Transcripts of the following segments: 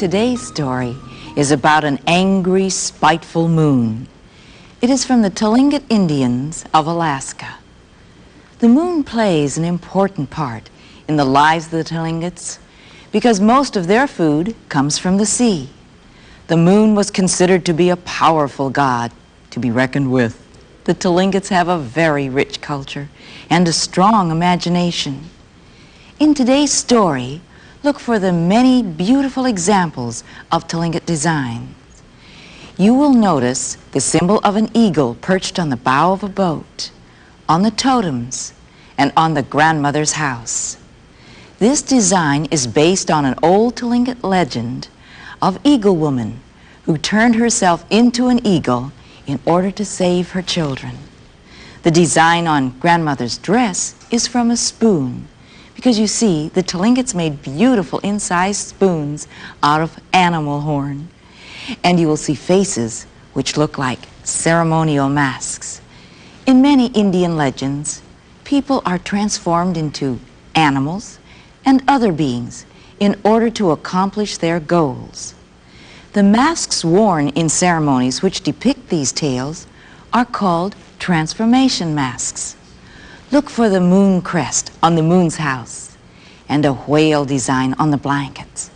Today's story is about an angry, spiteful moon. It is from the Tlingit Indians of Alaska. The moon plays an important part in the lives of the Tlingits because most of their food comes from the sea. The moon was considered to be a powerful god to be reckoned with. The Tlingits have a very rich culture and a strong imagination. In today's story, look for the many beautiful examples of Tlingit designs. You will notice the symbol of an eagle perched on the bow of a boat, on the totems, and on the grandmother's house. This design is based on an old Tlingit legend of Eagle Woman who turned herself into an eagle in order to save her children. The design on grandmother's dress is from a spoon, because you see, the Tlingits made beautiful incised spoons out of animal horn. And you will see faces which look like ceremonial masks. In many Indian legends, people are transformed into animals and other beings in order to accomplish their goals. The masks worn in ceremonies which depict these tales are called transformation masks. Look for the moon crest on the moon's house and a whale design on the blankets.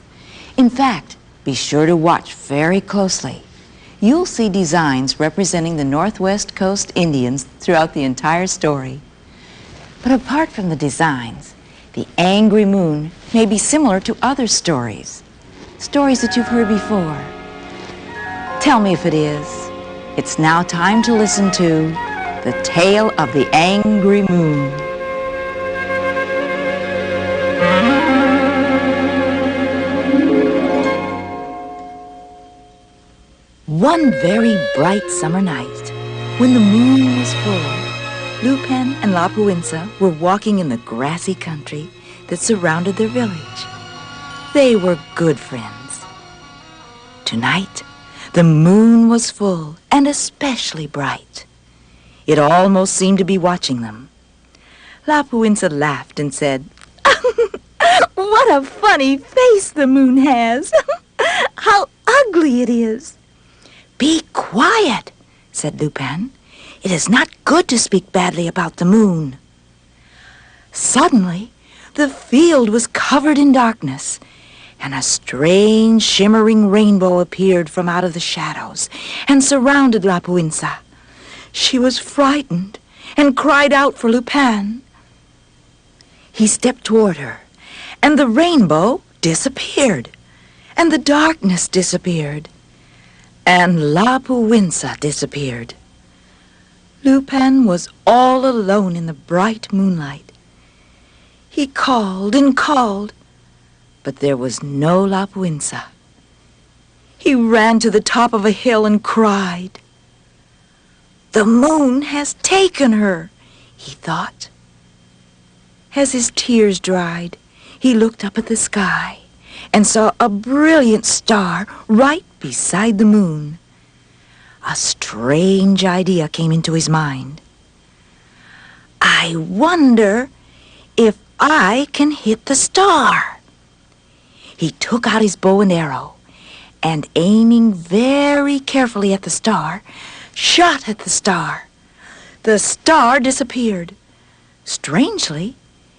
In fact, be sure to watch very closely. You'll see designs representing the Northwest Coast Indians throughout the entire story. But apart from the designs, the angry moon may be similar to other stories that you've heard before. Tell me if it is. It's now time to listen to The Tale of the Angry Moon. One very bright summer night, when the moon was full, Lupin and Lapuinsa were walking in the grassy country that surrounded their village. They were good friends. Tonight, the moon was full and especially bright. It almost seemed to be watching them. Lapuinsa laughed and said, "What a funny face the moon has! How ugly it is!" "Be quiet," said Lupin. "It is not good to speak badly about the moon." Suddenly, the field was covered in darkness, and a strange shimmering rainbow appeared from out of the shadows and surrounded Lapuinsa. She was frightened and cried out for Lupin. He stepped toward her, and the rainbow disappeared, and the darkness disappeared, and Lapuinsa disappeared. Lupin was all alone in the bright moonlight. He called and called, but there was no Lapuinsa. He ran to the top of a hill and cried. "The moon has taken her," he thought. As his tears dried, he looked up at the sky and saw a brilliant star right beside the moon. A strange idea came into his mind. "I wonder if I can hit the star." He took out his bow and arrow, and aiming very carefully at the star, shot at the star. The star disappeared. Strangely,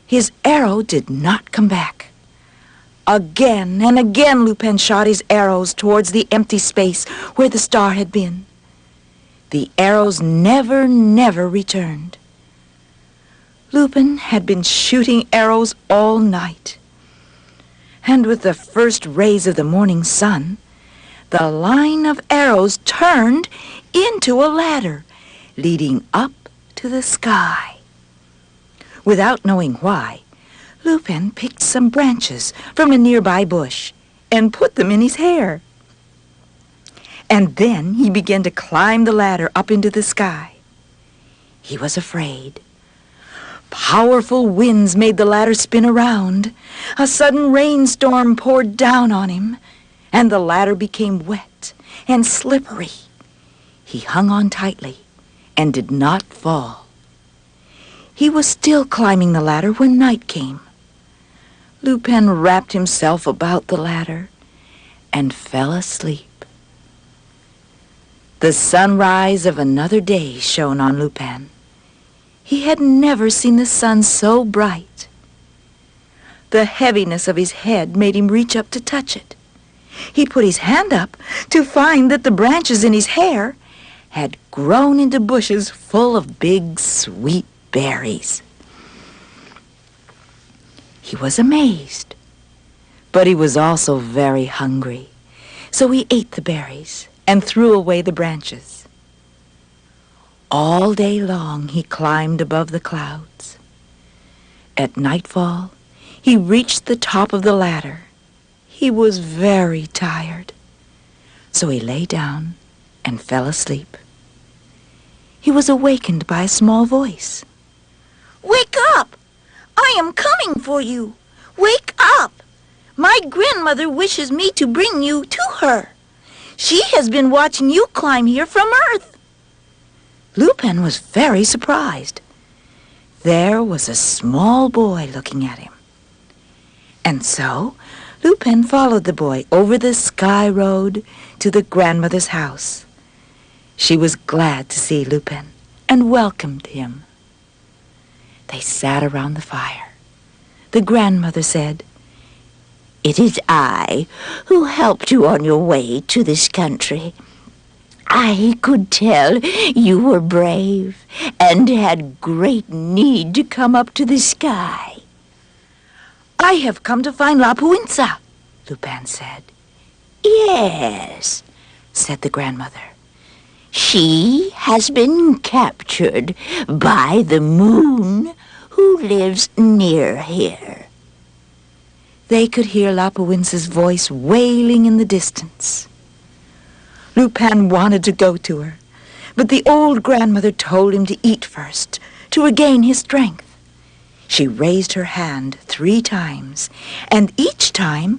his arrow did not come back. Again and again Lupin shot his arrows towards the empty space where the star had been. The arrows never returned. Lupin had been shooting arrows all night. And with the first rays of the morning sun, the line of arrows turned into a ladder leading up to the sky. Without knowing why, Lupin picked some branches from a nearby bush and put them in his hair. And then he began to climb the ladder up into the sky. He was afraid. Powerful winds made the ladder spin around. A sudden rainstorm poured down on him, and the ladder became wet and slippery. He hung on tightly and did not fall. He was still climbing the ladder when night came. Lupin wrapped himself about the ladder and fell asleep. The sunrise of another day shone on Lupin. He had never seen the sun so bright. The heaviness of his head made him reach up to touch it. He put his hand up to find that the branches in his hair had grown into bushes full of big, sweet berries. He was amazed, but he was also very hungry, so he ate the berries and threw away the branches. All day long he climbed above the clouds. At nightfall, he reached the top of the ladder. He was very tired, so he lay down and fell asleep. He was awakened by a small voice. "Wake up! I am coming for you! Wake up! My grandmother wishes me to bring you to her. She has been watching you climb here from Earth." Lupin was very surprised. There was a small boy looking at him. And so Lupin followed the boy over the sky road to the grandmother's house. She was glad to see Lupin and welcomed him. They sat around the fire. The grandmother said, "It is I who helped you on your way to this country. I could tell you were brave and had great need to come up to the sky." "I have come to find La Puinza," Lupin said. "Yes," said the grandmother. "She has been captured by the moon who lives near here." They could hear La Puinza's voice wailing in the distance. Lupin wanted to go to her, but the old grandmother told him to eat first, to regain his strength. She raised her hand 3 times, and each time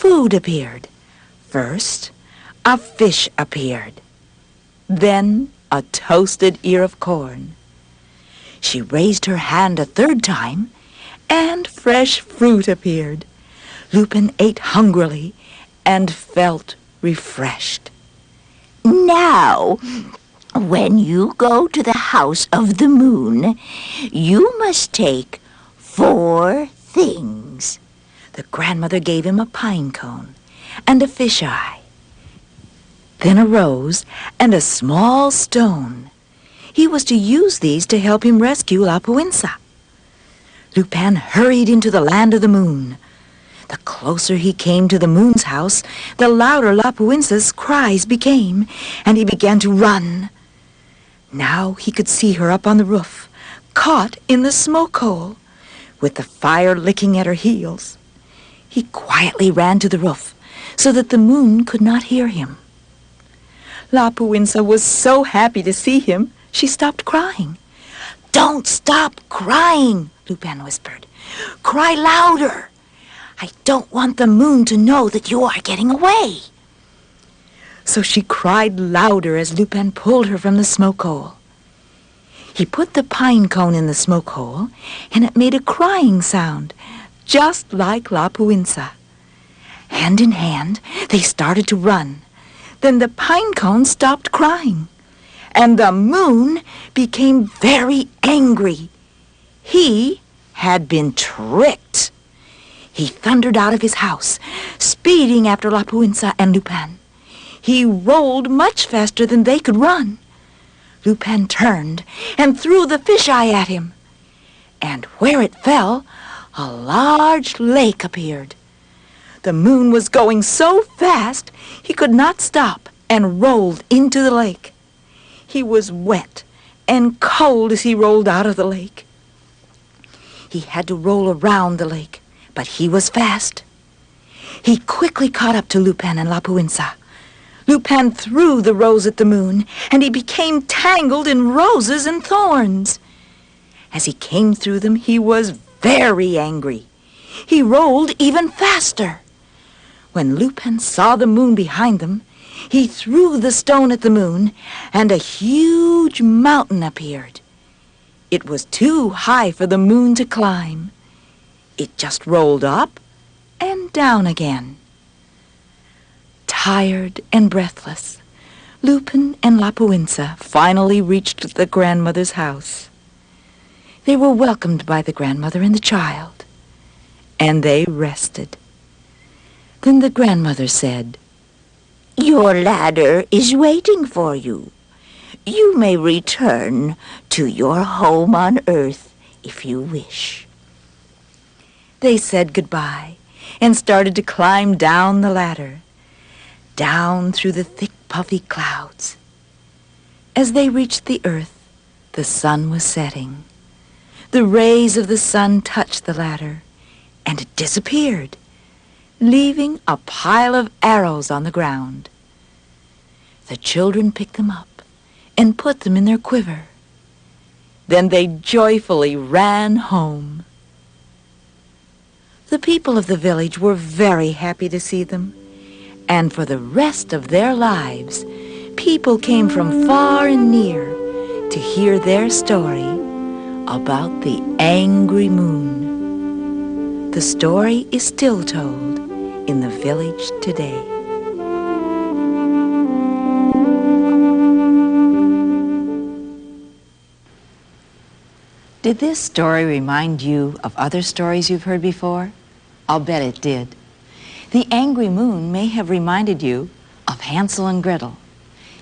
food appeared. First, a fish appeared. Then a toasted ear of corn. She raised her hand a 3rd time, and fresh fruit appeared. Lupin ate hungrily and felt refreshed. "Now, when you go to the house of the moon, you must take 4 things." The grandmother gave him a pine cone and a fish eye, then a rose and a small stone. He was to use these to help him rescue La Puinza. Lupin hurried into the land of the moon. The closer he came to the moon's house, the louder La Puinza's cries became, and he began to run. Now he could see her up on the roof, caught in the smoke hole, with the fire licking at her heels. He quietly ran to the roof so that the moon could not hear him. La Puinza was so happy to see him, she stopped crying. "Don't stop crying," Lupin whispered. "Cry louder. I don't want the moon to know that you are getting away." So she cried louder as Lupin pulled her from the smoke hole. He put the pine cone in the smoke hole, and it made a crying sound, just like La Puinza. Hand in hand, they started to run. Then the pine cone stopped crying, and the moon became very angry. He had been tricked. He thundered out of his house, speeding after La Puinza and Lupin. He rolled much faster than they could run. Lupin turned and threw the fish eye at him. And where it fell, a large lake appeared. The moon was going so fast he could not stop and rolled into the lake. He was wet and cold as he rolled out of the lake. He had to roll around the lake, but he was fast. He quickly caught up to Lupin and La Puinza. Lupin threw the rose at the moon, and he became tangled in roses and thorns. As he came through them, he was very angry. He rolled even faster. When Lupin saw the moon behind them, he threw the stone at the moon, and a huge mountain appeared. It was too high for the moon to climb. It just rolled up and down again. Tired and breathless, Lupin and Lapuinsa finally reached the grandmother's house. They were welcomed by the grandmother and the child, and they rested. Then the grandmother said, "Your ladder is waiting for you. You may return to your home on earth if you wish." They said goodbye and started to climb down the ladder, down through the thick puffy clouds. As they reached the earth, the sun was setting. The rays of the sun touched the ladder, and it disappeared, leaving a pile of arrows on the ground. The children picked them up and put them in their quiver. Then they joyfully ran home. The people of the village were very happy to see them, and for the rest of their lives, people came from far and near to hear their story about the angry moon. The story is still told in the village today. Did this story remind you of other stories you've heard before? I'll bet it did. The angry moon may have reminded you of Hansel and Gretel.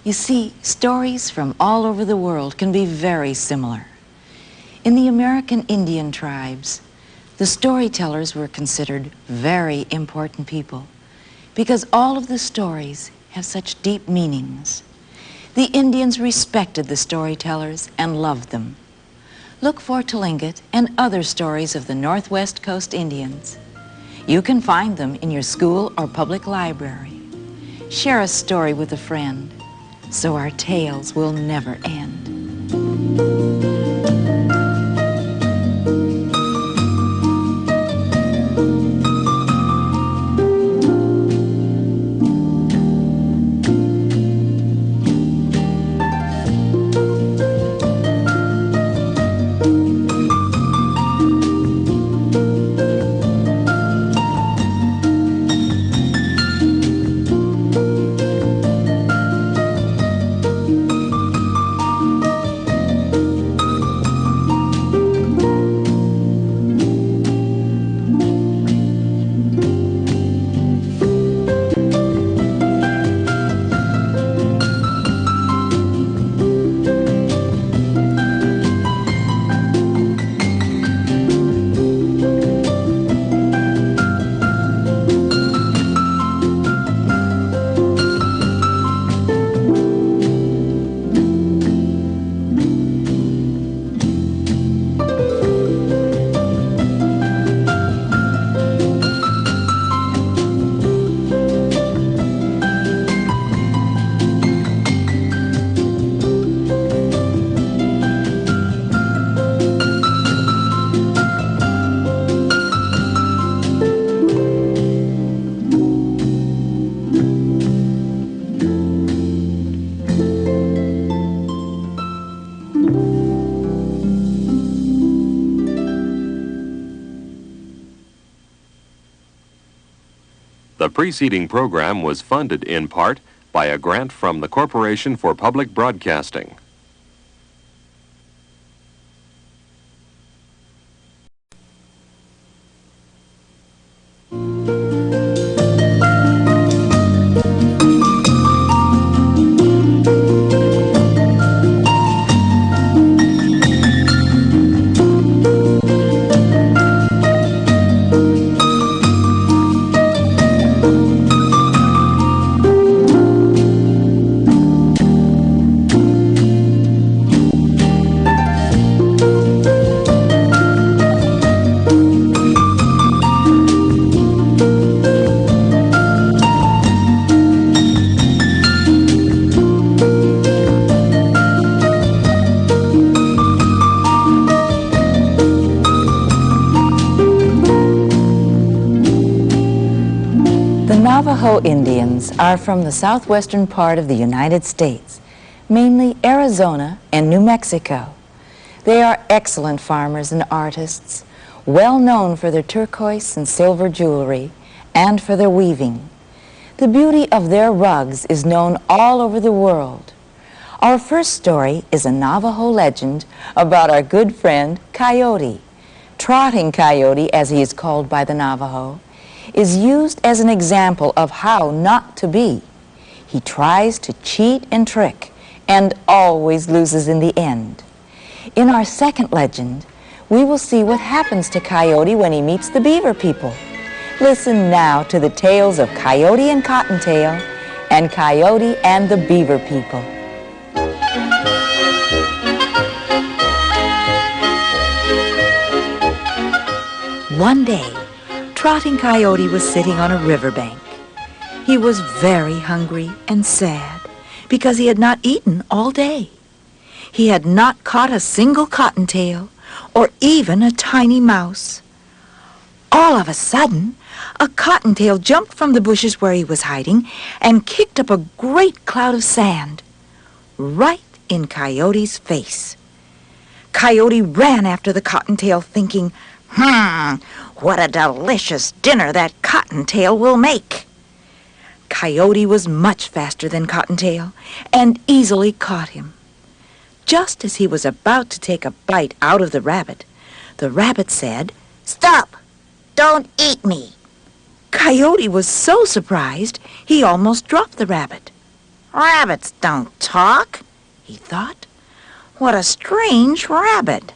You see, stories from all over the world can be very similar. In the American Indian tribes, the storytellers were considered very important people because all of the stories have such deep meanings. The Indians respected the storytellers and loved them. Look for Tlingit and other stories of the Northwest Coast Indians. You can find them in your school or public library. Share a story with a friend so our tales will never end. The preceding program was funded in part by a grant from the Corporation for Public Broadcasting. Navajo Indians are from the southwestern part of the United States, mainly Arizona and New Mexico. They are excellent farmers and artists, well known for their turquoise and silver jewelry and for their weaving. The beauty of their rugs is known all over the world. Our first story is a Navajo legend about our good friend Coyote. Trotting Coyote, as he is called by the Navajo, is used as an example of how not to be. He tries to cheat and trick and always loses in the end. In our second legend, we will see what happens to Coyote when he meets the Beaver people. Listen now to the tales of Coyote and Cottontail and Coyote and the Beaver people. One day, Trotting Coyote was sitting on a riverbank. He was very hungry and sad because he had not eaten all day. He had not caught a single cottontail or even a tiny mouse. All of a sudden, a cottontail jumped from the bushes where he was hiding and kicked up a great cloud of sand right in Coyote's face. Coyote ran after the cottontail thinking, what a delicious dinner that cottontail will make. Coyote was much faster than Cottontail and easily caught him. Just as he was about to take a bite out of the rabbit said, Stop! Don't eat me! Coyote was so surprised he almost dropped the rabbit. Rabbits don't talk, he thought. What a strange rabbit.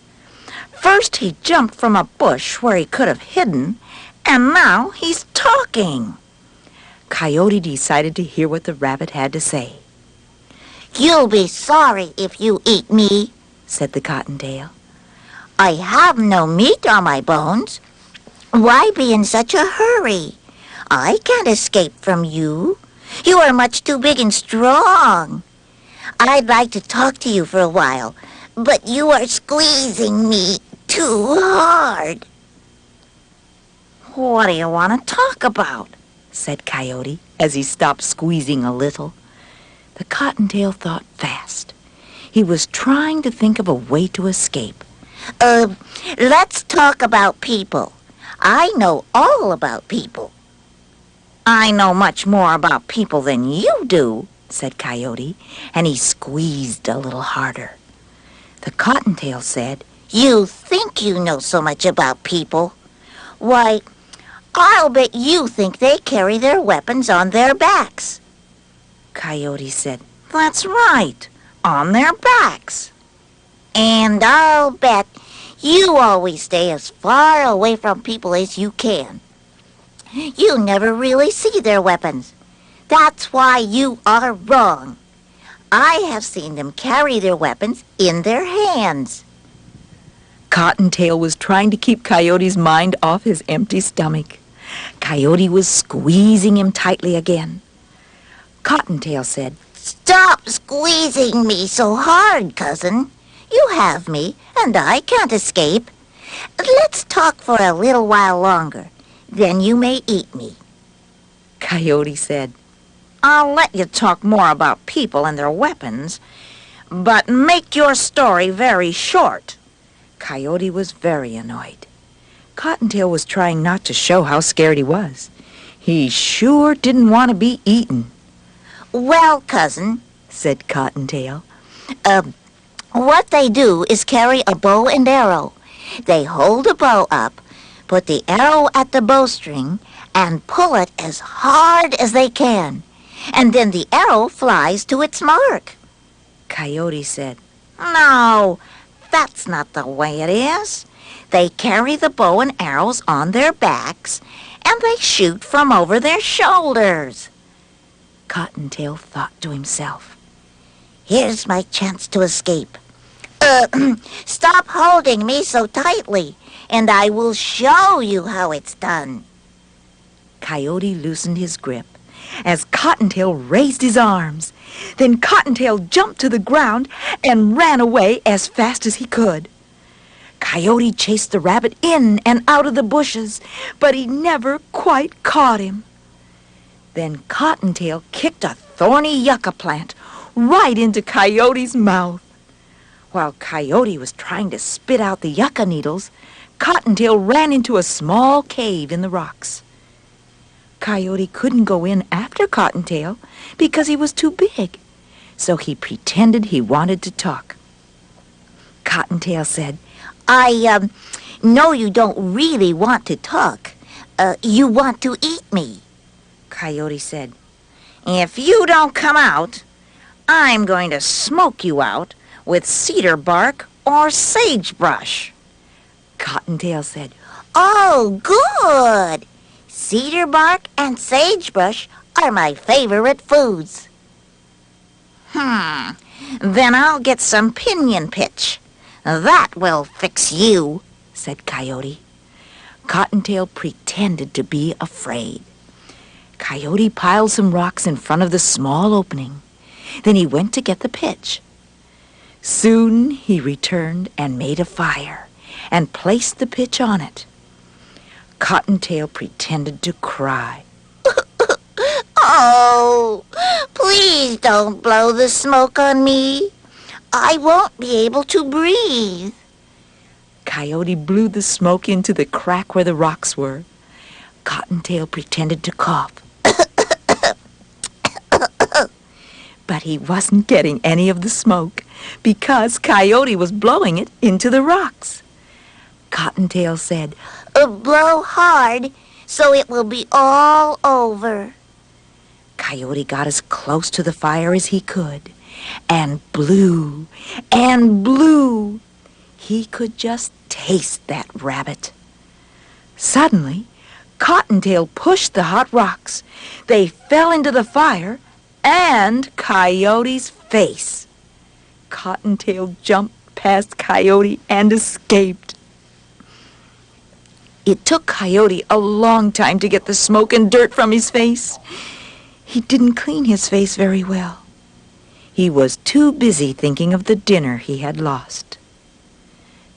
First he jumped from a bush where he could have hidden, and now he's talking. Coyote decided to hear what the rabbit had to say. You'll be sorry if you eat me, said the Cottontail. I have no meat on my bones. Why be in such a hurry? I can't escape from you. You are much too big and strong. I'd like to talk to you for a while, but you are squeezing me too hard. What do you want to talk about? Said Coyote as he stopped squeezing a little. The Cottontail thought fast. He was trying to think of a way to escape. Let's talk about people. I know all about people. I know much more about people than you do, said Coyote, and he squeezed a little harder. The Cottontail said, You think you know so much about people. Why, I'll bet you think they carry their weapons on their backs. Coyote said, That's right, on their backs. And I'll bet you always stay as far away from people as you can. You never really see their weapons. That's why you are wrong. I have seen them carry their weapons in their hands. Cottontail was trying to keep Coyote's mind off his empty stomach. Coyote was squeezing him tightly again. Cottontail said, Stop squeezing me so hard, cousin. You have me, and I can't escape. Let's talk for a little while longer. Then you may eat me. Coyote said, I'll let you talk more about people and their weapons, but make your story very short. Coyote was very annoyed. Cottontail was trying not to show how scared he was. He sure didn't want to be eaten. Well, cousin, said Cottontail, what they do is carry a bow and arrow. They hold the bow up, put the arrow at the bowstring, and pull it as hard as they can. And then the arrow flies to its mark. Coyote said, No, that's not the way it is. They carry the bow and arrows on their backs, and they shoot from over their shoulders. Cottontail thought to himself, Here's my chance to escape. Stop holding me so tightly, and I will show you how it's done. Coyote loosened his grip as Cottontail raised his arms. Then Cottontail jumped to the ground and ran away as fast as he could. Coyote chased the rabbit in and out of the bushes, but he never quite caught him. Then Cottontail kicked a thorny yucca plant right into Coyote's mouth. While Coyote was trying to spit out the yucca needles, Cottontail ran into a small cave in the rocks. Coyote couldn't go in after Cottontail because he was too big, so he pretended he wanted to talk. Cottontail said, I know you don't really want to talk. You want to eat me. Coyote said. If you don't come out, I'm going to smoke you out with cedar bark or sagebrush. Cottontail said, Oh, good! Cedar bark and sagebrush are my favorite foods. Then I'll get some pinyon pitch. That will fix you, said Coyote. Cottontail pretended to be afraid. Coyote piled some rocks in front of the small opening. Then he went to get the pitch. Soon he returned and made a fire and placed the pitch on it. Cottontail pretended to cry. Oh, please don't blow the smoke on me. I won't be able to breathe. Coyote blew the smoke into the crack where the rocks were. Cottontail pretended to cough. But he wasn't getting any of the smoke because Coyote was blowing it into the rocks. Cottontail said, Blow hard so it will be all over. Coyote got as close to the fire as he could and blew and blew. He could just taste that rabbit. Suddenly, Cottontail pushed the hot rocks. They fell into the fire and Coyote's face. Cottontail jumped past Coyote and escaped. It took Coyote a long time to get the smoke and dirt from his face. He didn't clean his face very well. He was too busy thinking of the dinner he had lost.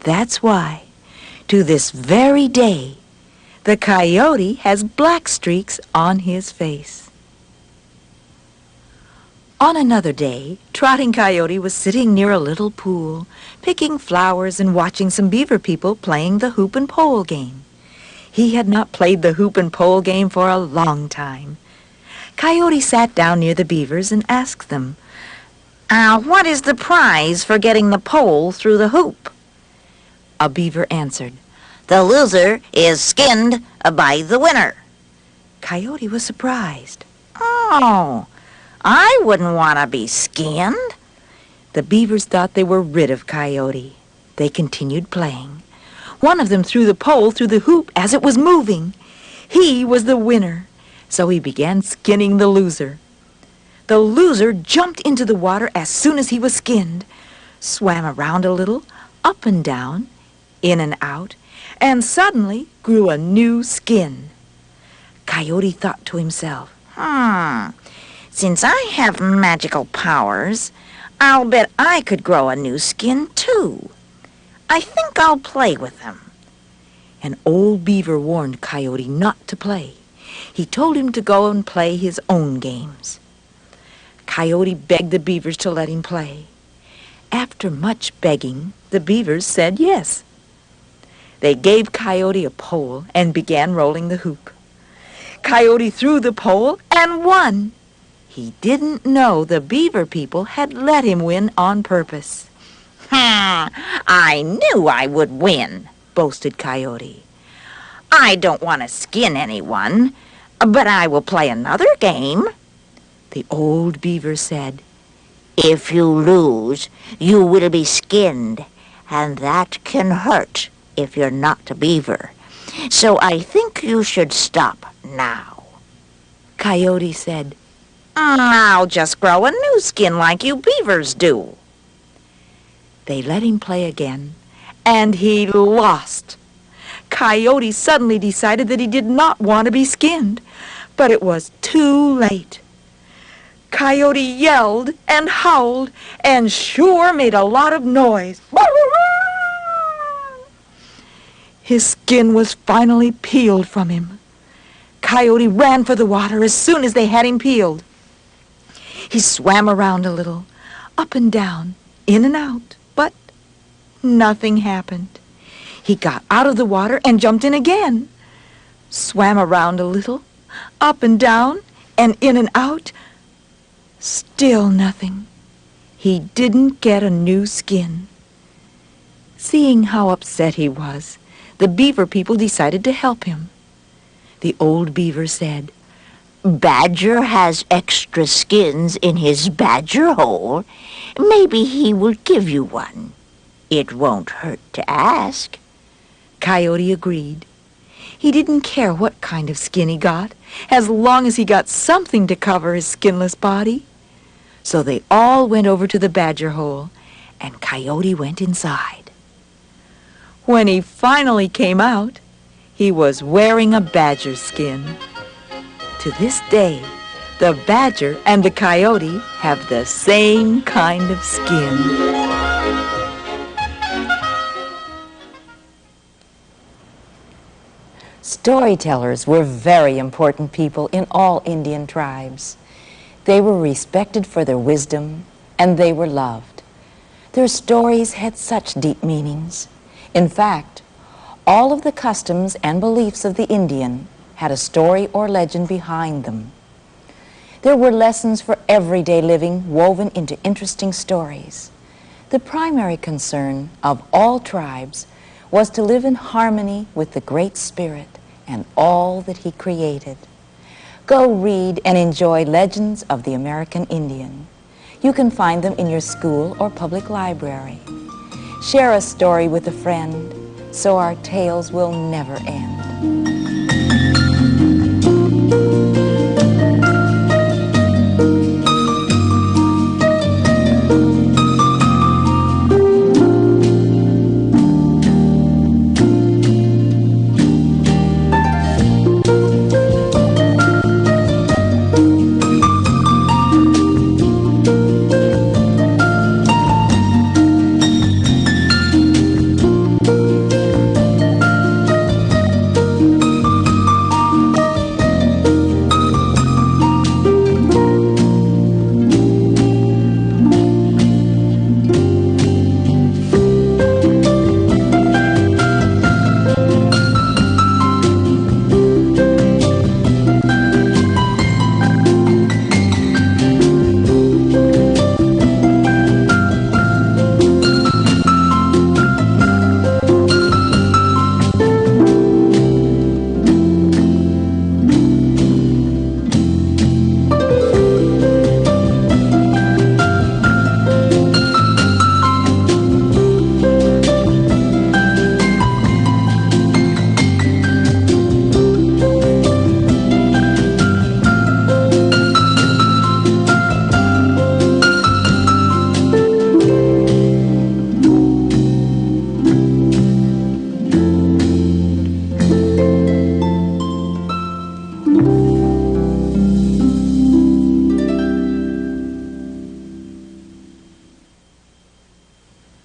That's why, to this very day, the coyote has black streaks on his face. On another day, Trotting Coyote was sitting near a little pool, picking flowers and watching some beaver people playing the hoop and pole game. He had not played the hoop and pole game for a long time. Coyote sat down near the beavers and asked them, What is the prize for getting the pole through the hoop? A beaver answered, The loser is skinned by the winner. Coyote was surprised. Oh, I wouldn't want to be skinned. The beavers thought they were rid of Coyote. They continued playing. One of them threw the pole through the hoop as it was moving. He was the winner, so he began skinning the loser. The loser jumped into the water as soon as he was skinned, swam around a little, up and down, in and out, and suddenly grew a new skin. Coyote thought to himself, Since I have magical powers, I'll bet I could grow a new skin too. I think I'll play with them. An old beaver warned Coyote not to play. He told him to go and play his own games. Coyote begged the beavers to let him play. After much begging, the beavers said yes. They gave Coyote a pole and began rolling the hoop. Coyote threw the pole and won. He didn't know the beaver people had let him win on purpose. I knew I would win, boasted Coyote. I don't want to skin anyone, but I will play another game. The old beaver said, If you lose, you will be skinned, and that can hurt if you're not a beaver. So I think you should stop now. Coyote said, I'll just grow a new skin like you beavers do. They let him play again, and he lost. Coyote suddenly decided that he did not want to be skinned, but it was too late. Coyote yelled and howled and sure made a lot of noise. His skin was finally peeled from him. Coyote ran for the water as soon as they had him peeled. He swam around a little, up and down, in and out, but nothing happened. He got out of the water and jumped in again, swam around a little, up and down, and in and out. Still nothing. He didn't get a new skin. Seeing how upset he was, the beaver people decided to help him. The old beaver said, Badger has extra skins in his badger hole. Maybe he will give you one. It won't hurt to ask. Coyote agreed. He didn't care what kind of skin he got, as long as he got something to cover his skinless body. So they all went over to the badger hole, and Coyote went inside. When he finally came out, he was wearing a badger skin. To this day, the badger and the coyote have the same kind of skin. Storytellers were very important people in all Indian tribes. They were respected for their wisdom, and they were loved. Their stories had such deep meanings. In fact, all of the customs and beliefs of the Indian had a story or legend behind them. There were lessons for everyday living woven into interesting stories. The primary concern of all tribes was to live in harmony with the Great Spirit and all that He created. Go read and enjoy Legends of the American Indian. You can find them in your school or public library. Share a story with a friend so our tales will never end.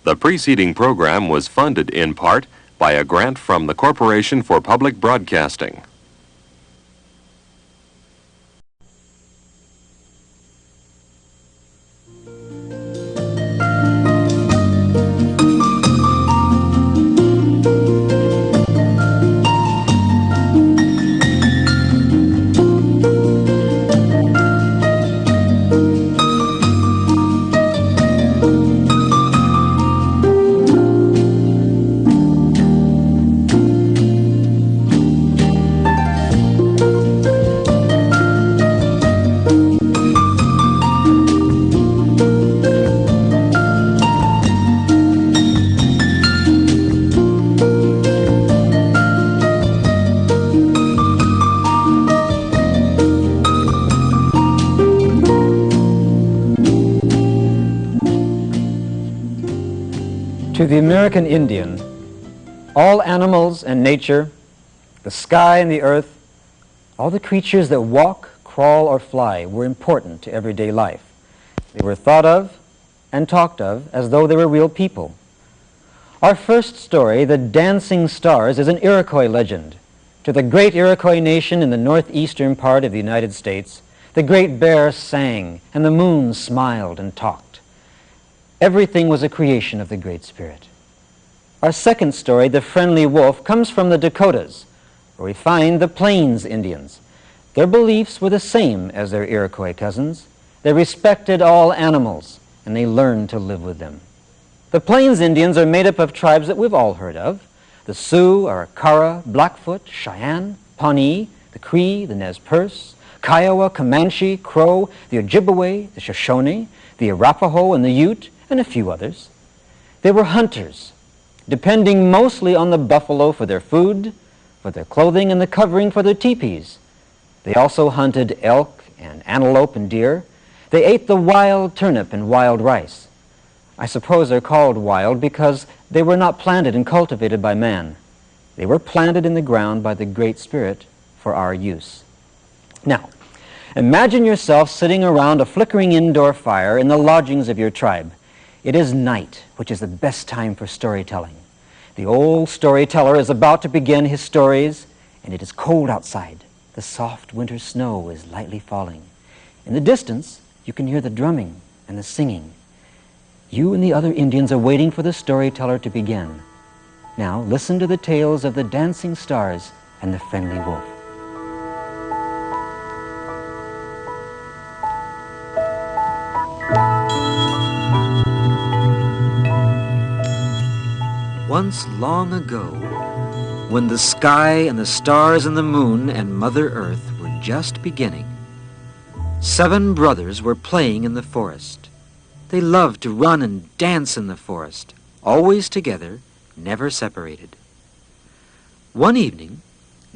The preceding program was funded in part by a grant from the Corporation for Public Broadcasting. To the American Indian, all animals and nature, the sky and the earth, all the creatures that walk, crawl, or fly were important to everyday life. They were thought of and talked of as though they were real people. Our first story, The Dancing Stars, is an Iroquois legend. To the great Iroquois nation in the northeastern part of the United States, the Great Bear sang, and the moon smiled and talked. Everything was a creation of the Great Spirit. Our second story, The Friendly Wolf, comes from the Dakotas, where we find the Plains Indians. Their beliefs were the same as their Iroquois cousins. They respected all animals, and they learned to live with them. The Plains Indians are made up of tribes that we've all heard of. The Sioux are Cara, Blackfoot, Cheyenne, Pawnee, the Cree, the Nez Perce, Kiowa, Comanche, Crow, the Ojibwe, the Shoshone, the Arapaho, and the Ute, and a few others. They were hunters, depending mostly on the buffalo for their food, for their clothing, and the covering for their teepees. They also hunted elk and antelope and deer. They ate the wild turnip and wild rice. I suppose they're called wild because they were not planted and cultivated by man. They were planted in the ground by the Great Spirit for our use. Now, imagine yourself sitting around a flickering indoor fire in the lodgings of your tribe. It is night, which is the best time for storytelling. The old storyteller is about to begin his stories, and it is cold outside. The soft winter snow is lightly falling. In the distance, you can hear the drumming and the singing. You and the other Indians are waiting for the storyteller to begin. Now, listen to the tales of the dancing stars and the friendly wolf. Once long ago, when the sky and the stars and the moon and Mother Earth were just beginning, 7 brothers were playing in the forest. They loved to run and dance in the forest, always together, never separated. One evening,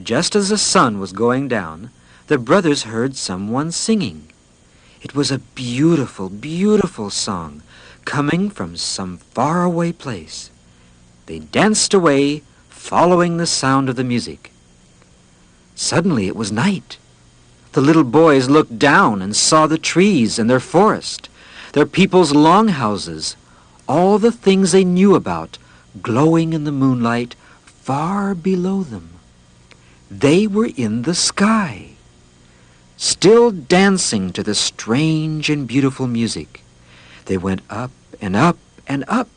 just as the sun was going down, the brothers heard someone singing. It was a beautiful, beautiful song coming from some faraway place. They danced away, following the sound of the music. Suddenly it was night. The little boys looked down and saw the trees and their forest, their people's long houses, all the things they knew about, glowing in the moonlight far below them. They were in the sky, still dancing to the strange and beautiful music. They went up and up and up,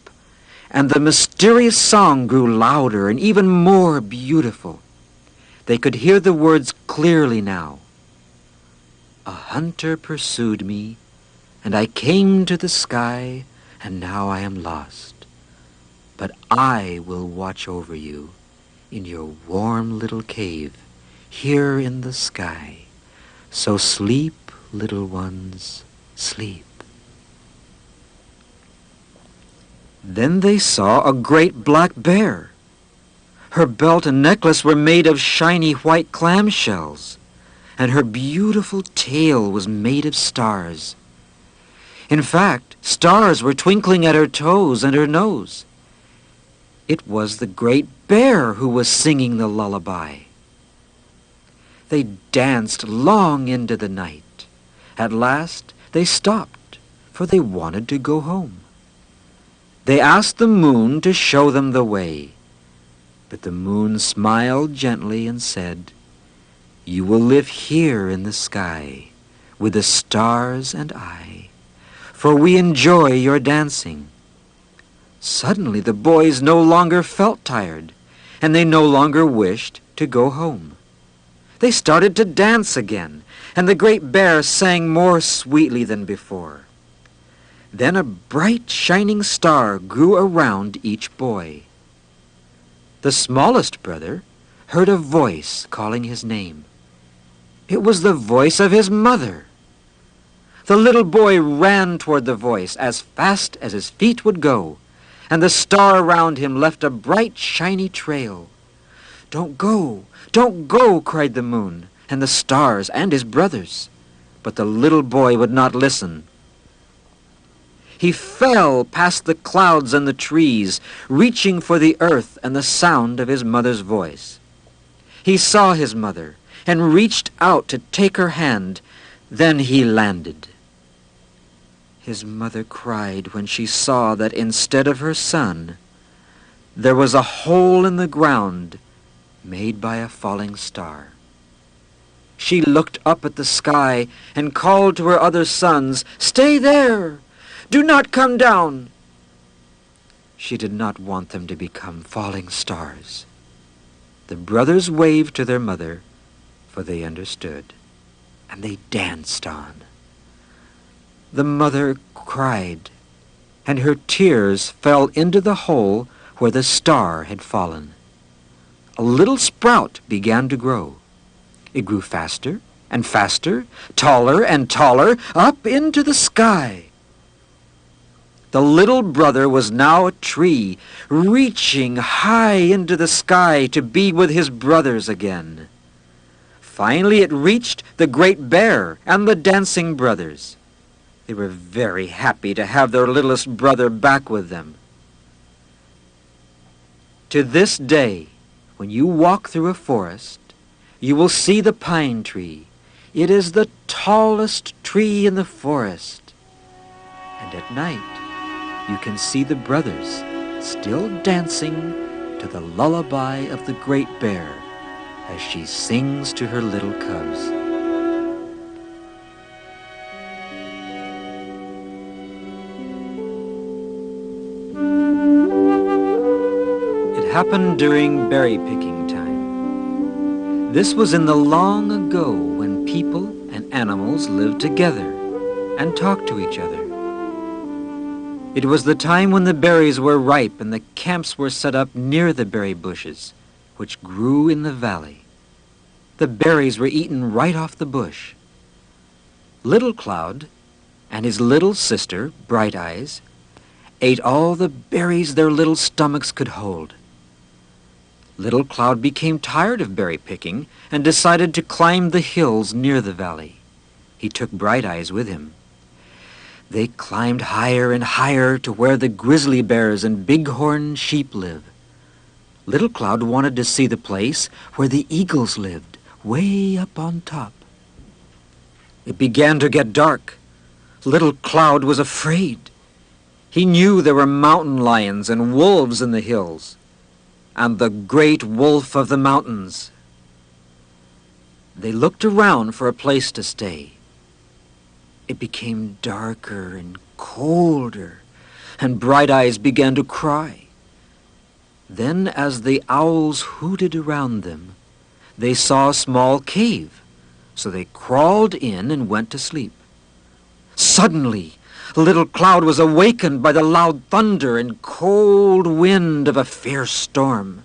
and the mysterious song grew louder and even more beautiful. They could hear the words clearly now. A hunter pursued me, and I came to the sky, and now I am lost. But I will watch over you in your warm little cave here in the sky. So sleep, little ones, sleep. Then they saw a great black bear. Her belt and necklace were made of shiny white clam shells, and her beautiful tail was made of stars. In fact, stars were twinkling at her toes and her nose. It was the great bear who was singing the lullaby. They danced long into the night. At last, they stopped, for they wanted to go home. They asked the moon to show them the way, but the moon smiled gently and said, "You will live here in the sky with the stars and I, for we enjoy your dancing." Suddenly the boys no longer felt tired, and they no longer wished to go home. They started to dance again, and the great bear sang more sweetly than before. Then a bright, shining star grew around each boy. The smallest brother heard a voice calling his name. It was the voice of his mother. The little boy ran toward the voice as fast as his feet would go, and the star around him left a bright, shiny trail. "Don't go! Don't go!" cried the moon, and the stars, and his brothers. But the little boy would not listen. He fell past the clouds and the trees, reaching for the earth and the sound of his mother's voice. He saw his mother and reached out to take her hand. Then he landed. His mother cried when she saw that instead of her son, there was a hole in the ground made by a falling star. She looked up at the sky and called to her other sons, "Stay there! Do not come down!" She did not want them to become falling stars. The brothers waved to their mother, for they understood. and they danced on. The mother cried, and her tears fell into the hole where the star had fallen. A little sprout began to grow. It grew faster and faster, taller and taller, up into the sky. The little brother was now a tree, reaching high into the sky to be with his brothers again. Finally it reached the great bear and the dancing brothers. They were very happy to have their littlest brother back with them. To this day, when you walk through a forest, you will see the pine tree. It is the tallest tree in the forest. And at night, you can see the brothers still dancing to the lullaby of the great bear as she sings to her little cubs. It happened during berry picking time. This was in the long ago when people and animals lived together and talked to each other. It was the time when the berries were ripe and the camps were set up near the berry bushes, which grew in the valley. The berries were eaten right off the bush. Little Cloud and his little sister, Bright Eyes, ate all the berries their little stomachs could hold. Little Cloud became tired of berry picking and decided to climb the hills near the valley. He took Bright Eyes with him. They climbed higher and higher to where the grizzly bears and bighorn sheep live. Little Cloud wanted to see the place where the eagles lived, way up on top. It began to get dark. Little Cloud was afraid. He knew there were mountain lions and wolves in the hills, and the great wolf of the mountains. They looked around for a place to stay. It became darker and colder, and Bright Eyes began to cry. Then, as the owls hooted around them, they saw a small cave, so they crawled in and went to sleep. Suddenly, Little Cloud was awakened by the loud thunder and cold wind of a fierce storm.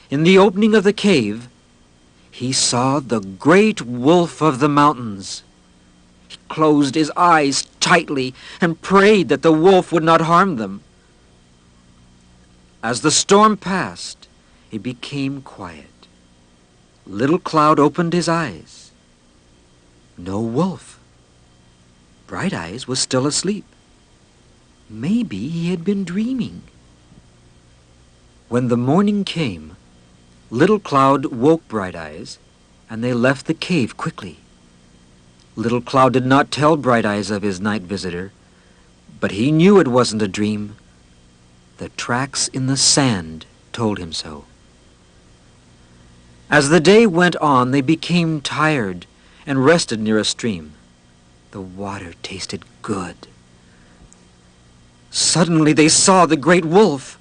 In the opening of the cave, he saw the great wolf of the mountains. He closed his eyes tightly and prayed that the wolf would not harm them. As the storm passed, it became quiet. Little Cloud opened his eyes. No wolf. Bright Eyes was still asleep. Maybe he had been dreaming. When the morning came, Little Cloud woke Bright Eyes, and they left the cave quickly. Little Cloud did not tell Bright Eyes of his night visitor, but he knew it wasn't a dream. The tracks in the sand told him so. As the day went on, they became tired and rested near a stream. The water tasted good. Suddenly they saw the great wolf.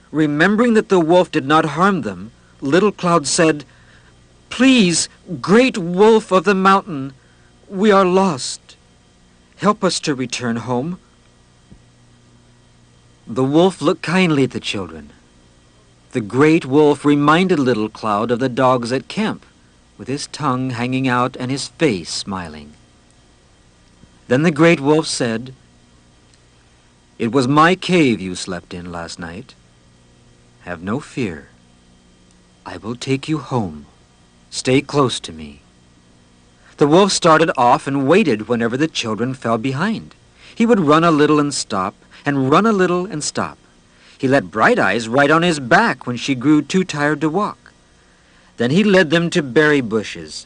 Remembering that the wolf did not harm them, Little Cloud said, "Please, great wolf of the mountain, we are lost. Help us to return home." The wolf looked kindly at the children. The great wolf reminded Little Cloud of the dogs at camp, with his tongue hanging out and his face smiling. Then the great wolf said, "It was my cave you slept in last night. Have no fear. I will take you home. Stay close to me." The wolf started off and waited whenever the children fell behind. He would run a little and stop, and run a little and stop. He let Bright Eyes ride on his back when she grew too tired to walk. Then he led them to berry bushes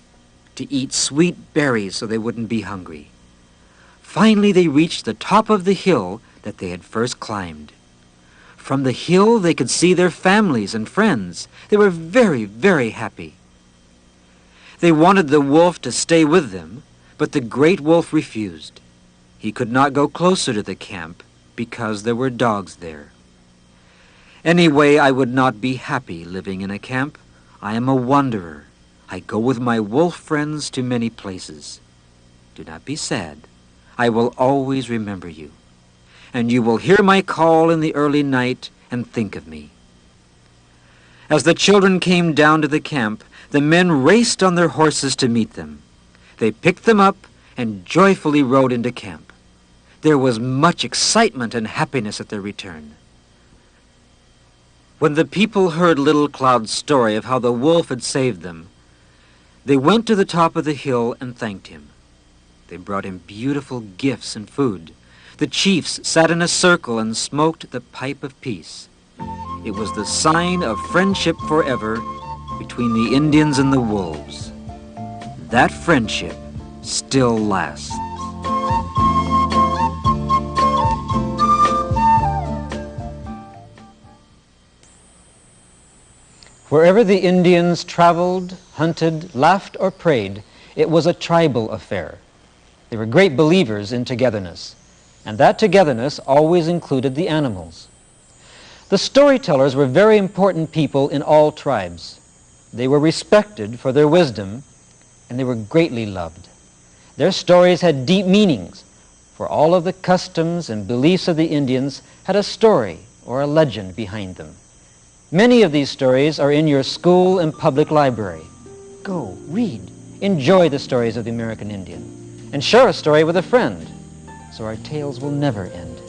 to eat sweet berries so they wouldn't be hungry. Finally, they reached the top of the hill that they had first climbed. From the hill, they could see their families and friends. They were very, very happy. They wanted the wolf to stay with them, but the great wolf refused. He could not go closer to the camp because there were dogs there. "Anyway, I would not be happy living in a camp. I am a wanderer. I go with my wolf friends to many places. Do not be sad. I will always remember you. And you will hear my call in the early night and think of me. As the children came down to the camp, the men raced on their horses to meet them. They picked them up and joyfully rode into camp. There was much excitement and happiness at their return. When the people heard Little Cloud's story of how the wolf had saved them, they went to the top of the hill and thanked him. They brought him beautiful gifts and food. The chiefs sat in a circle and smoked the pipe of peace. It was the sign of friendship forever between the Indians and the wolves. That friendship still lasts. Wherever the Indians traveled, hunted, laughed, or prayed, it was a tribal affair. They were great believers in togetherness, and that togetherness always included the animals. The storytellers were very important people in all tribes. They were respected for their wisdom, and they were greatly loved. Their stories had deep meanings, for all of the customs and beliefs of the Indians had a story or a legend behind them. Many of these stories are in your school and public library. Go, read, enjoy the stories of the American Indian, and share a story with a friend, so our tales will never end.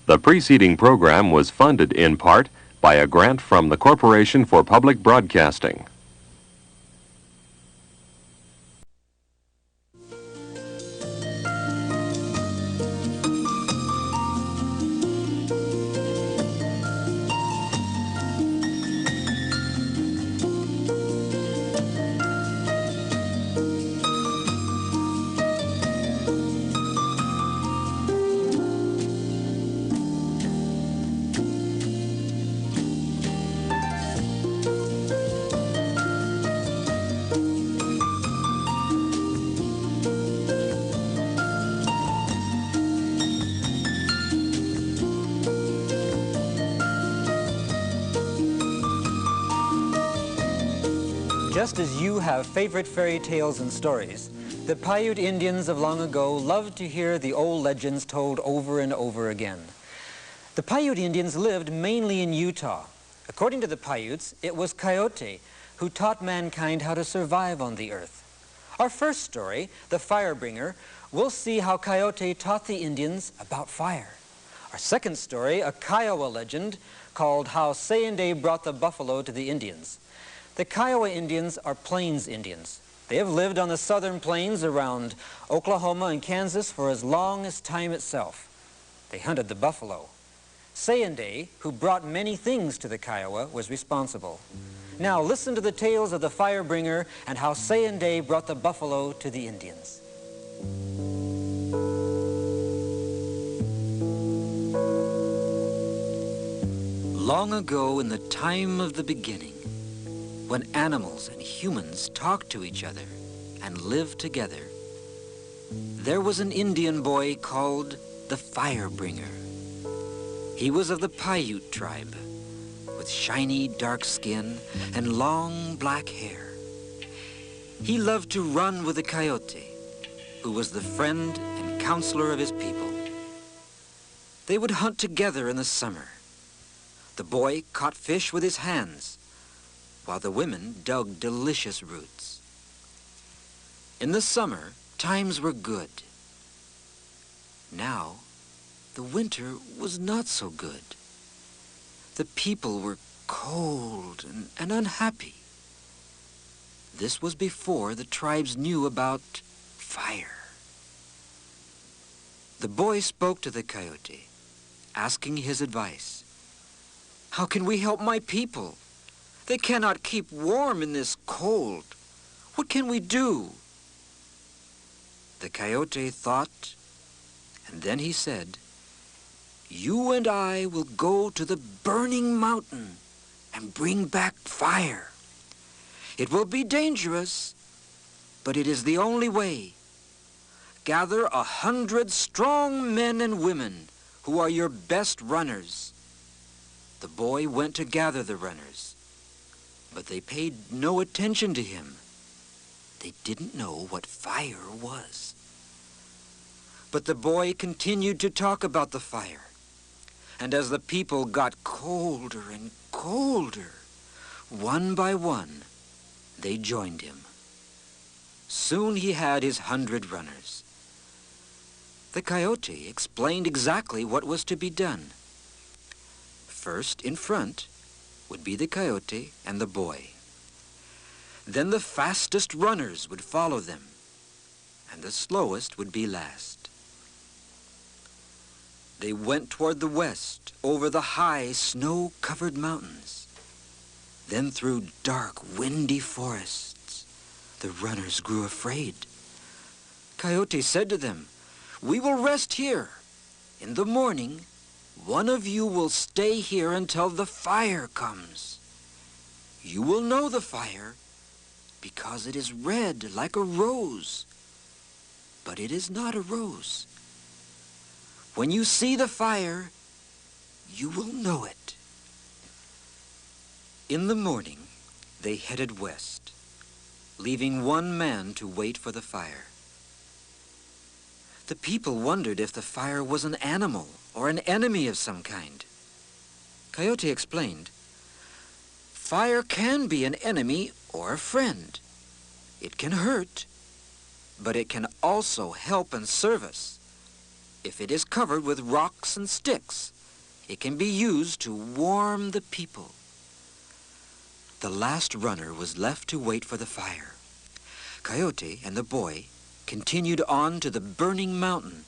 The preceding program was funded in part by a grant from the Corporation for Public Broadcasting. Just as you have favorite fairy tales and stories, the Paiute Indians of long ago loved to hear the old legends told over and over again. The Paiute Indians lived mainly in Utah. According to the Paiutes, it was Coyote who taught mankind how to survive on the earth. Our first story, The Firebringer, we'll see how Coyote taught the Indians about fire. Our second story, a Kiowa legend called How Sayende Brought the Buffalo to the Indians. The Kiowa Indians are Plains Indians. They have lived on the southern plains around Oklahoma and Kansas for as long as time itself. They hunted the buffalo. Sayende, who brought many things to the Kiowa, was responsible. Now listen to the tales of the Firebringer and how Sayende brought the buffalo to the Indians. Long ago, in the time of the beginning, when animals and humans talked to each other and lived together, there was an Indian boy called the Firebringer. He was of the Paiute tribe, with shiny dark skin and long black hair. He loved to run with the Coyote, who was the friend and counselor of his people. They would hunt together in the summer. The boy caught fish with his hands, while the women dug delicious roots. In the summer, times were good. Now, the winter was not so good. The people were cold and unhappy. This was before the tribes knew about fire. The boy spoke to the Coyote, asking his advice. "How can we help my people? They cannot keep warm in this cold. What can we do?" The Coyote thought, and then he said, "You and I will go to the burning mountain and bring back fire. It will be dangerous, but it is the only way. Gather 100 strong men and women who are your best runners." The boy went to gather the runners, but they paid no attention to him. They didn't know what fire was. But the boy continued to talk about the fire, and as the people got colder and colder, one by one, they joined him. Soon he had his 100 runners. The Coyote explained exactly what was to be done. First, in front, would be the Coyote and the boy. Then the fastest runners would follow them, and the slowest would be last. They went toward the west, over the high, snow-covered mountains. Then through dark, windy forests. The runners grew afraid. Coyote said to them, "We will rest here. In the morning, one of you will stay here until the fire comes. You will know the fire because it is red like a rose, but it is not a rose. When you see the fire, you will know it." In the morning, they headed west, leaving one man to wait for the fire. The people wondered if the fire was an animal or an enemy of some kind. Coyote explained, "Fire can be an enemy or a friend. It can hurt, but it can also help and serve us. If it is covered with rocks and sticks, it can be used to warm the people." The last runner was left to wait for the fire. Coyote and the boy continued on to the burning mountain.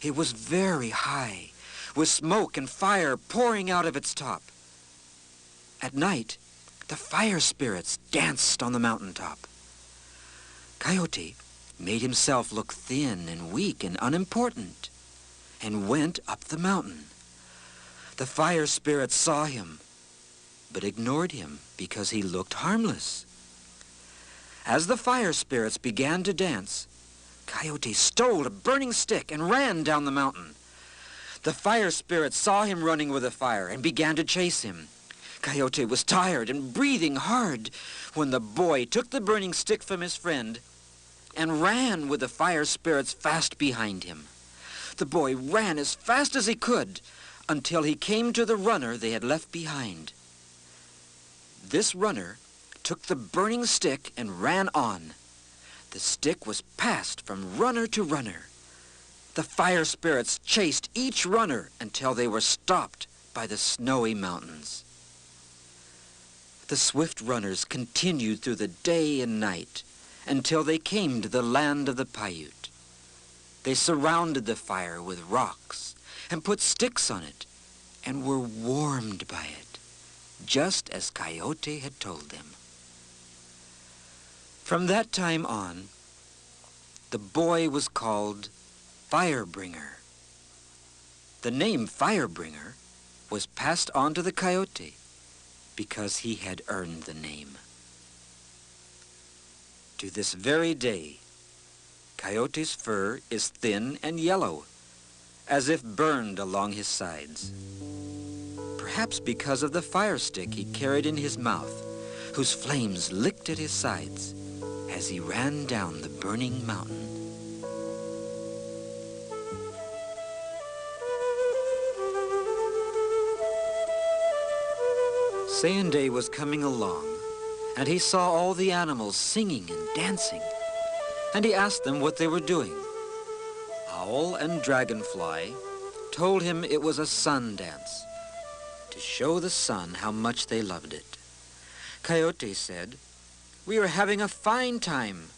It was very high, with smoke and fire pouring out of its top. At night, the fire spirits danced on the mountaintop. Coyote made himself look thin and weak and unimportant, and went up the mountain. The fire spirits saw him, but ignored him because he looked harmless. As the fire spirits began to dance, Coyote stole a burning stick and ran down the mountain. The fire spirits saw him running with the fire and began to chase him. Coyote was tired and breathing hard when the boy took the burning stick from his friend and ran with the fire spirits fast behind him. The boy ran as fast as he could until he came to the runner they had left behind. This runner took the burning stick and ran on. The stick was passed from runner to runner. The fire spirits chased each runner until they were stopped by the snowy mountains. The swift runners continued through the day and night until they came to the land of the Paiute. They surrounded the fire with rocks and put sticks on it and were warmed by it, just as Coyote had told them. From that time on, the boy was called Firebringer. The name Firebringer was passed on to the Coyote because he had earned the name. To this very day, Coyote's fur is thin and yellow, as if burned along his sides. Perhaps because of the fire stick he carried in his mouth, whose flames licked at his sides as he ran down the burning mountain. Sayende was coming along, and he saw all the animals singing and dancing, and he asked them what they were doing. Owl and Dragonfly told him it was a sun dance, to show the sun how much they loved it. Coyote said, "We are having a fine time,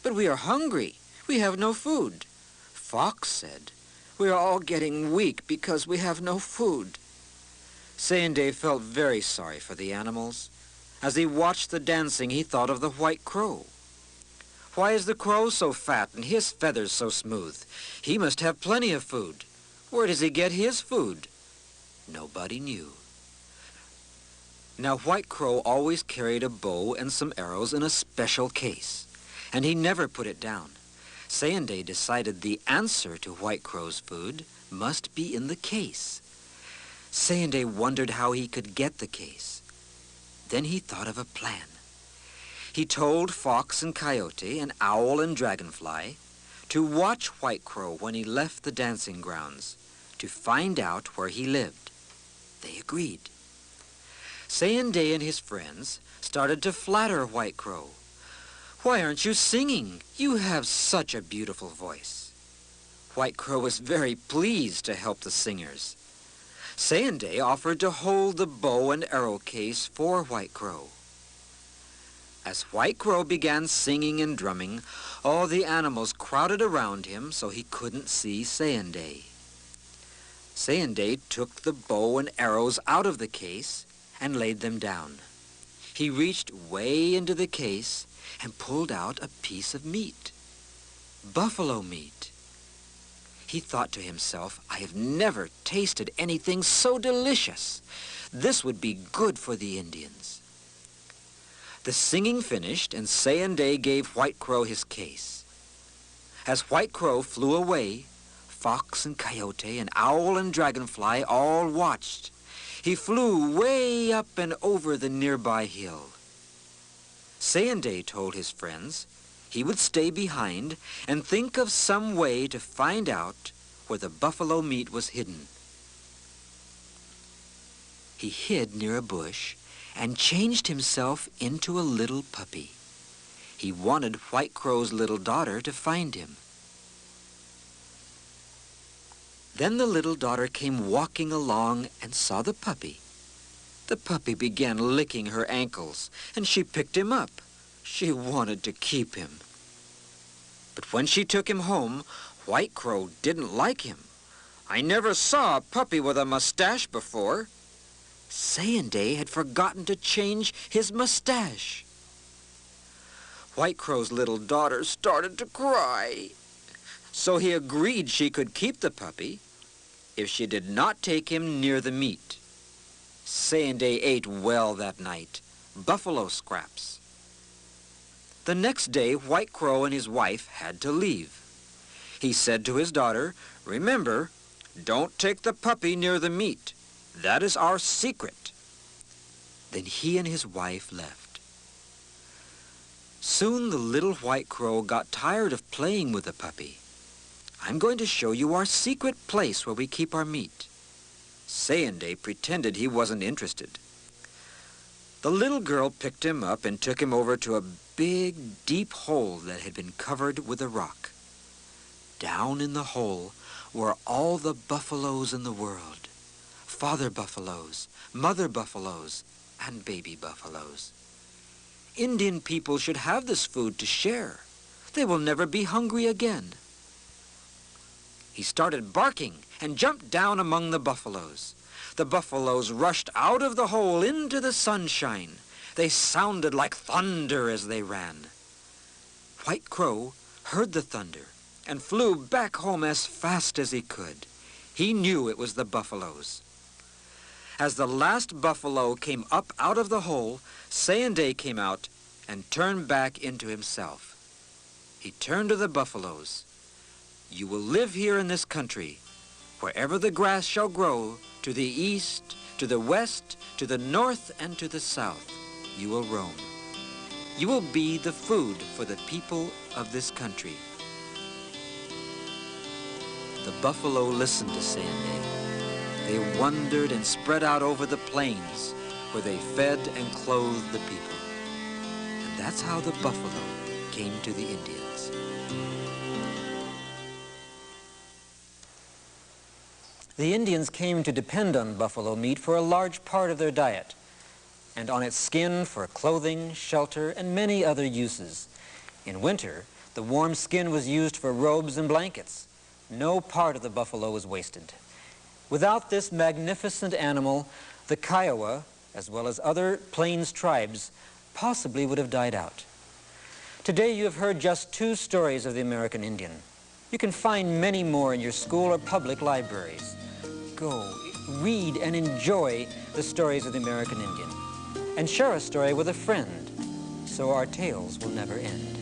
but we are hungry. We have no food." Fox said, "We are all getting weak because we have no food." Sayende felt very sorry for the animals. As he watched the dancing, he thought of the white crow. Why is the crow so fat and his feathers so smooth? He must have plenty of food. Where does he get his food? Nobody knew. Now, White Crow always carried a bow and some arrows in a special case, and he never put it down. Sayende decided the answer to White Crow's food must be in the case. Sayende wondered how he could get the case. Then he thought of a plan. He told Fox and Coyote and Owl and Dragonfly to watch White Crow when he left the dancing grounds, to find out where he lived. They agreed. Sayende and his friends started to flatter White Crow. "Why aren't you singing? You have such a beautiful voice." White Crow was very pleased to help the singers. Sayende offered to hold the bow and arrow case for White Crow. As White Crow began singing and drumming, all the animals crowded around him so he couldn't see Sayende. Sayende took the bow and arrows out of the case and laid them down. He reached way into the case and pulled out a piece of meat. Buffalo meat. He thought to himself, "I have never tasted anything so delicious. This would be good for the Indians." The singing finished, and Sayende gave White Crow his case. As White Crow flew away, Fox and Coyote and Owl and Dragonfly all watched. He flew way up and over the nearby hill. Sayende told his friends he would stay behind and think of some way to find out where the buffalo meat was hidden. He hid near a bush and changed himself into a little puppy. He wanted White Crow's little daughter to find him. Then the little daughter came walking along and saw the puppy. The puppy began licking her ankles, and she picked him up. She wanted to keep him. But when she took him home, White Crow didn't like him. "I never saw a puppy with a mustache before." Sayende had forgotten to change his mustache. White Crow's little daughter started to cry. So he agreed she could keep the puppy if she did not take him near the meat. Sayende ate well that night, buffalo scraps. The next day, White Crow and his wife had to leave. He said to his daughter, "Remember, don't take the puppy near the meat. That is our secret." Then he and his wife left. Soon the little White Crow got tired of playing with the puppy. "I'm going to show you our secret place where we keep our meat." Sayende pretended he wasn't interested. The little girl picked him up and took him over to a big, deep hole that had been covered with a rock. Down in the hole were all the buffaloes in the world. Father buffaloes, mother buffaloes, and baby buffaloes. Indian people should have this food to share. They will never be hungry again. He started barking and jumped down among the buffaloes. The buffaloes rushed out of the hole into the sunshine. They sounded like thunder as they ran. White Crow heard the thunder and flew back home as fast as he could. He knew it was the buffaloes. As the last buffalo came up out of the hole, Sayende came out and turned back into himself. He turned to the buffaloes. "You will live here in this country, Wherever the grass shall grow, to the east, to the west, to the north, and to the south, you will roam. You will be the food for the people of this country. The buffalo listened to Sandy. They wandered and spread out over the plains where they fed and clothed the people. And that's how the buffalo came to the Indians. The Indians came to depend on buffalo meat for a large part of their diet, and on its skin for clothing, shelter, and many other uses. In winter, the warm skin was used for robes and blankets. No part of the buffalo was wasted. Without this magnificent animal, the Kiowa, as well as other plains tribes, possibly would have died out. Today you have heard just 2 stories of the American Indian. You can find many more in your school or public libraries. Go, read and enjoy the stories of the American Indian, and share a story with a friend, so our tales will never end.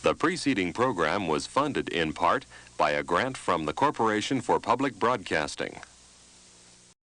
The preceding program was funded in part by a grant from the Corporation for Public Broadcasting.